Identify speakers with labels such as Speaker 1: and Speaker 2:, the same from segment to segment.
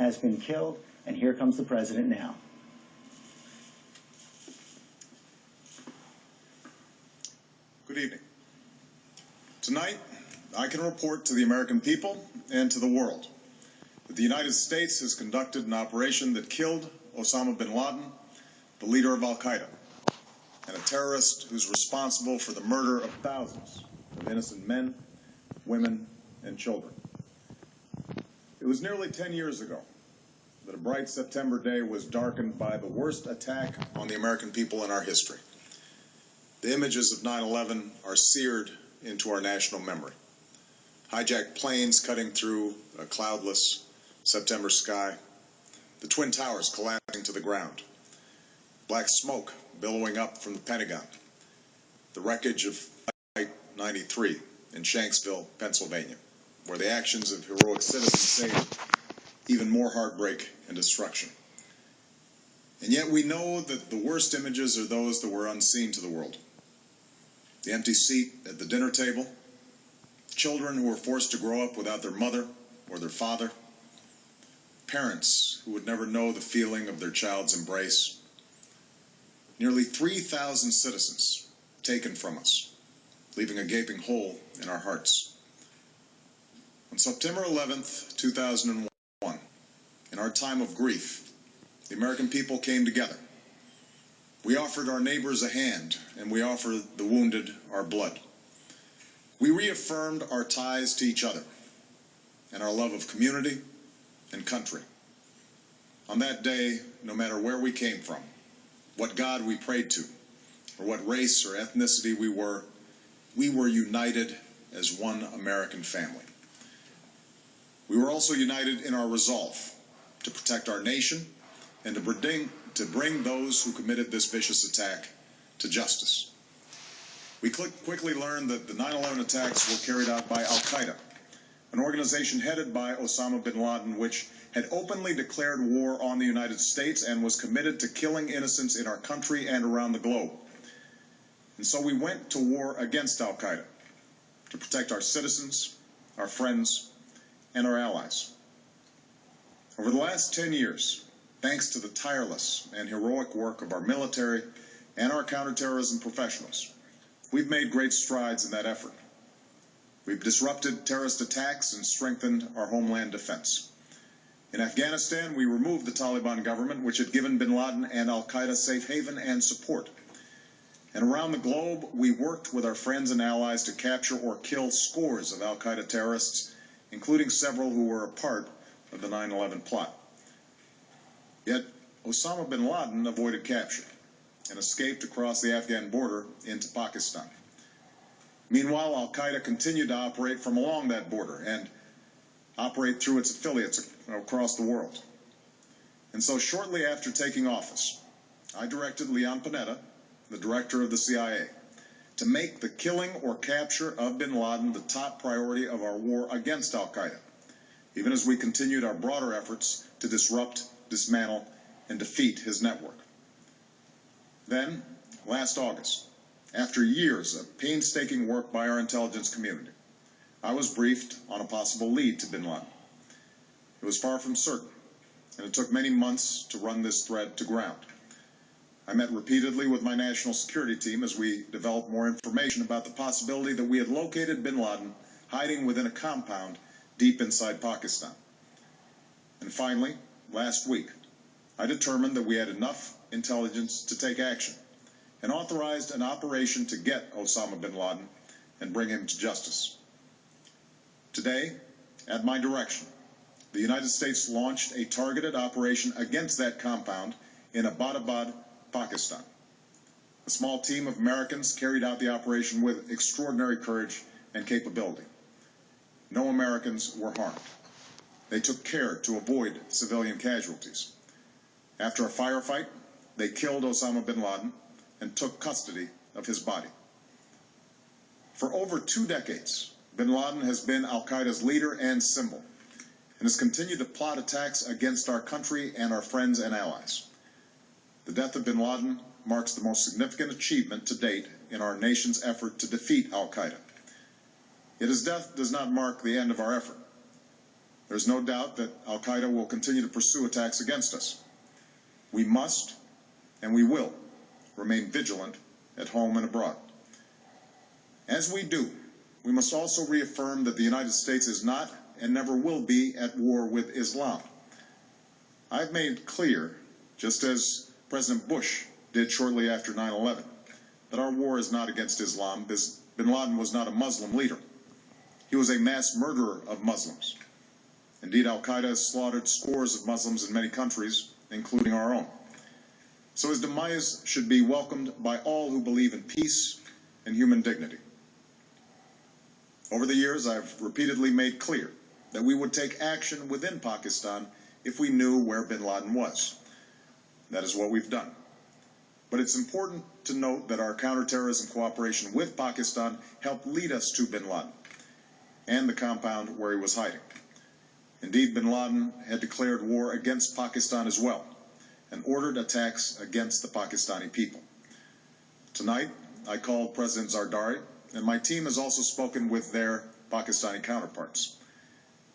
Speaker 1: has been killed, and here comes the president now.
Speaker 2: Good evening. Tonight, I can report to the American people and to the world that the United States has conducted an operation that killed Osama Bin Laden, the leader of Al-Qaeda, and a terrorist who's responsible for the murder of thousands of innocent men, women, and children. It was nearly 10 years ago that a bright September day was darkened by the worst attack on the American people in our history. The images of 9/11 are seared into our national memory. Hijacked planes cutting through a cloudless September sky, the Twin Towers collapsing to the ground, black smoke billowing up from the Pentagon, the wreckage of Flight 93 in Shanksville, Pennsylvania, where the actions of heroic citizens saved even more heartbreak and destruction. And yet we know that the worst images are those that were unseen to the world. The empty seat at the dinner table, children who were forced to grow up without their mother or their father, parents who would never know the feeling of their child's embrace, nearly 3,000 citizens taken from us, leaving a gaping hole in our hearts. On September 11th, 2001, in our time of grief, the American people came together. We offered our neighbors a hand, and we offered the wounded our blood. We reaffirmed our ties to each other and our love of community and country. On that day, no matter where we came from, what God we prayed to, or what race or ethnicity we were united as one American family. We were also united in our resolve to protect our nation and to bring those who committed this vicious attack to justice. We quickly learned that the 9/11 attacks were carried out by Al-Qaeda, an organization headed by Osama Bin Laden, which had openly declared war on the United States and was committed to killing innocents in our country and around the globe. And so we went to war against Al-Qaeda to protect our citizens, our friends, and our allies. Over the last 10 years, thanks to the tireless and heroic work of our military and our counterterrorism professionals, we've made great strides in that effort. We've disrupted terrorist attacks and strengthened our homeland defense. In Afghanistan, we removed the Taliban government, which had given bin Laden and Al-Qaeda safe haven and support. And around the globe, we worked with our friends and allies to capture or kill scores of Al-Qaeda terrorists, including several who were a part of the 9/11 plot. Yet, Osama bin Laden avoided capture and escaped across the Afghan border into Pakistan. Meanwhile, Al-Qaeda continued to operate from along that border and operate through its affiliates across the world. And so shortly after taking office, I directed Leon Panetta, the director of the CIA, to make the killing or capture of bin Laden the top priority of our war against Al-Qaeda, even as we continued our broader efforts to disrupt, dismantle, and defeat his network. Then, last August, after years of painstaking work by our intelligence community, I was briefed on a possible lead to bin Laden. It was far from certain, and it took many months to run this thread to ground. I met repeatedly with my national security team as we developed more information about the possibility that we had located bin Laden hiding within a compound deep inside Pakistan. And finally, last week, I determined that we had enough intelligence to take action and authorized an operation to get Osama bin Laden and bring him to justice. Today, at my direction, the United States launched a targeted operation against that compound in Abbottabad, Pakistan. A small team of Americans carried out the operation with extraordinary courage and capability. No Americans were harmed. They took care to avoid civilian casualties. After a firefight, they killed Osama bin Laden and took custody of his body. For over 2 decades, bin Laden has been Al-Qaeda's leader and symbol, and has continued to plot attacks against our country and our friends and allies. The death of bin Laden marks the most significant achievement to date in our nation's effort to defeat Al-Qaeda. Yet his death does not mark the end of our effort. There's no doubt that al-Qaeda will continue to pursue attacks against us. We must, and we will, remain vigilant at home and abroad. As we do, we must also reaffirm that the United States is not and never will be at war with Islam. I've made clear, just as President Bush did shortly after 9/11, that our war is not against Islam. Bin Laden was not a Muslim leader. He was a mass murderer of Muslims. Indeed, al-Qaeda has slaughtered scores of Muslims in many countries, including our own. So his demise should be welcomed by all who believe in peace and human dignity. Over the years, I've repeatedly made clear that we would take action within Pakistan if we knew where bin Laden was. That is what we've done. But it's important to note that our counterterrorism cooperation with Pakistan helped lead us to bin Laden and the compound where he was hiding. Indeed, bin Laden had declared war against Pakistan as well and ordered attacks against the Pakistani people. Tonight, I called President Zardari, and my team has also spoken with their Pakistani counterparts.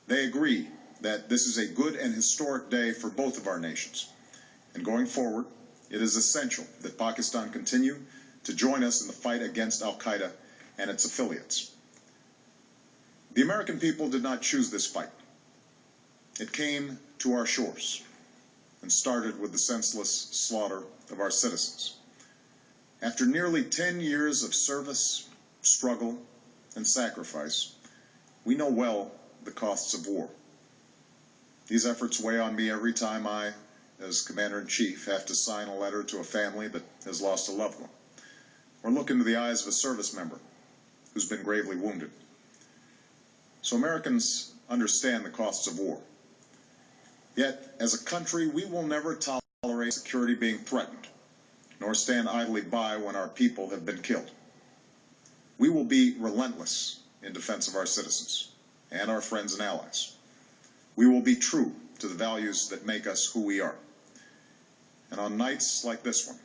Speaker 2: They agree that this is a good and historic day for both of our nations. And going forward, it is essential that Pakistan continue to join us in the fight against al-Qaeda and its affiliates. The American people did not choose this fight. It came to our shores and started with the senseless slaughter of our citizens. After nearly 10 years of service, struggle, and sacrifice, we know well the costs of war. These efforts weigh on me every time I, as Commander-in-Chief, have to sign a letter to a family that has lost a loved one, or look into the eyes of a service member who's been gravely wounded. So Americans understand the costs of war. Yet, as a country, we will never tolerate security being threatened, nor stand idly by when our people have been killed. We will be relentless in defense of our citizens and our friends and allies. We will be true to the values that make us who we are. And on nights like this one,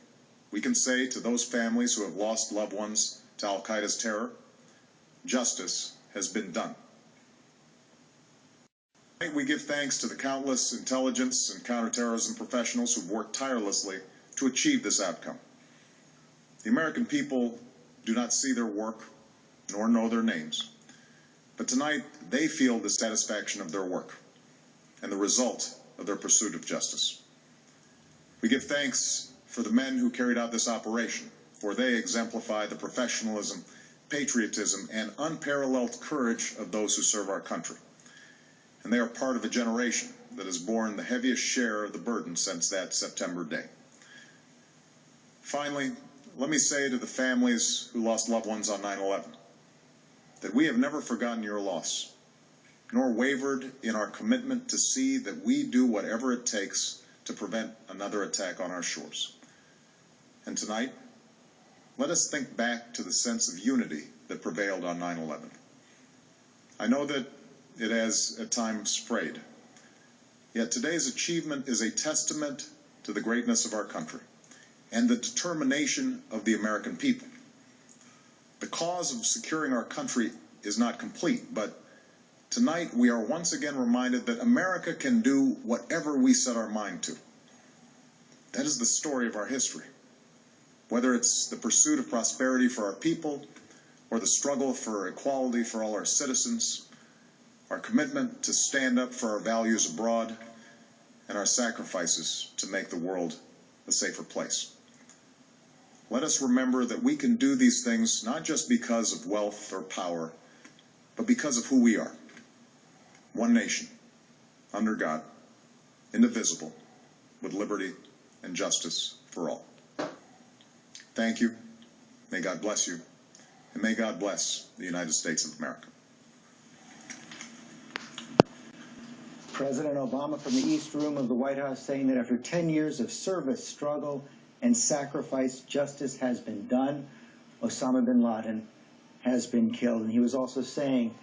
Speaker 2: we can say to those families who have lost loved ones to al-Qaeda's terror, justice has been done. Tonight we give thanks to the countless intelligence and counterterrorism professionals who've worked tirelessly to achieve this outcome. The American people do not see their work nor know their names, but tonight they feel the satisfaction of their work and the result of their pursuit of justice. We give thanks for the men who carried out this operation, for they exemplify the professionalism, patriotism, and unparalleled courage of those who serve our country. And they are part of a generation that has borne the heaviest share of the burden since that September day. Finally, let me say to the families who lost loved ones on 9/11 that we have never forgotten your loss, nor wavered in our commitment to see that we do whatever it takes to prevent another attack on our shores. And tonight, let us think back to the sense of unity that prevailed on 9/11. I know that it has at times frayed, yet today's achievement is a testament to the greatness of our country and the determination of the American people. The cause of securing our country is not complete, but tonight we are once again reminded that America can do whatever we set our mind to. That is the story of our history. Whether it's the pursuit of prosperity for our people, or the struggle for equality for all our citizens, our commitment to stand up for our values abroad, and our sacrifices to make the world a safer place. Let us remember that we can do these things not just because of wealth or power, but because of who we are. One nation, under God, indivisible, with liberty and justice for all. Thank you. May God bless you. And may God bless the United States of America.
Speaker 1: President Obama from the East Room of the White House saying that after 10 years of service, struggle, and sacrifice, justice has been done. Osama Bin Laden has been killed. And he was also saying